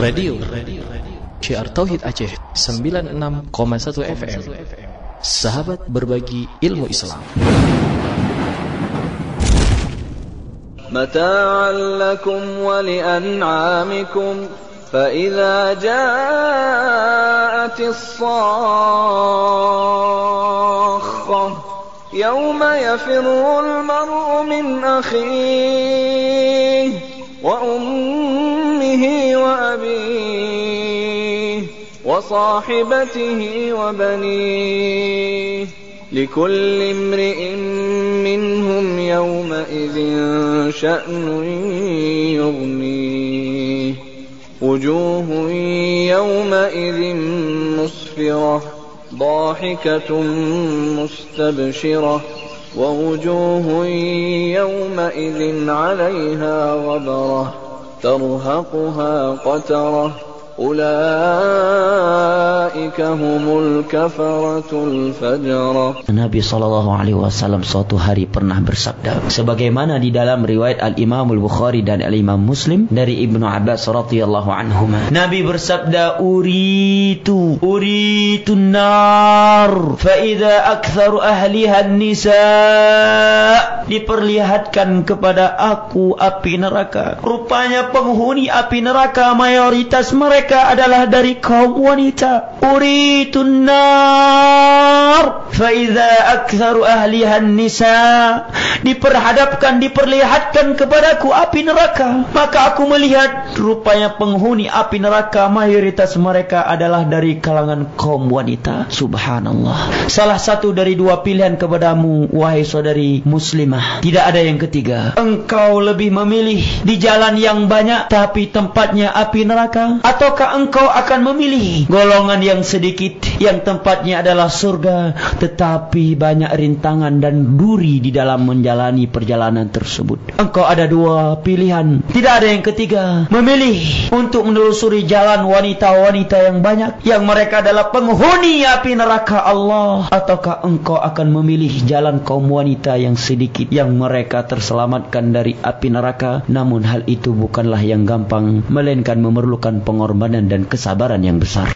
Radio Syiar Tauhid Aceh 96,1 FM. Sahabat berbagi ilmu Islam. Mata'an lakum wa li'an'amikum فإذا جاءت الصاخة يوم يفر المرء من أخيه وأمه وأبيه وصاحبته وبنيه لكل امرئ منهم يومئذ شأن يغنيه وجوه يومئذ مسفرة ضاحكة مستبشرة ووجوه يومئذ عليها غبرة ترهقها قترة أولئك هم الكفرة الفجرة. Nabi SAW suatu hari pernah bersabda, sebagaimana di dalam riwayat Al-Imam Al-Bukhari dan Al-Imam Muslim dari Ibnu Abbas radhiyallahu anhuma. Nabi bersabda, uritu nar fa idza aktsaru ahliha an-nisa. Diperlihatkan kepada aku api neraka. Rupanya penghuni api neraka mayoritas mereka adalah dari kaum wanita. Uritun nar fa idza aktsaru ahliha an-nisa. Diperlihatkan kepadaku api neraka, maka aku melihat rupanya penghuni api neraka mayoritas mereka adalah dari kalangan kaum wanita. Subhanallah. Salah satu dari dua pilihan kepadamu, wahai saudari muslimah, tidak ada yang ketiga. Engkau lebih memilih di jalan yang banyak tapi tempatnya api neraka, ataukah engkau akan memilih golongan yang sedikit yang tempatnya adalah surga tetapi banyak rintangan dan duri di dalam menjalani perjalanan tersebut? Engkau ada dua pilihan, tidak ada yang ketiga. Memilih untuk menelusuri jalan wanita-wanita yang banyak yang mereka adalah penghuni api neraka Allah, ataukah engkau akan memilih jalan kaum wanita yang sedikit yang mereka terselamatkan dari api neraka? Namun hal itu bukanlah yang gampang, melainkan memerlukan pengorbanan dan kesabaran yang besar.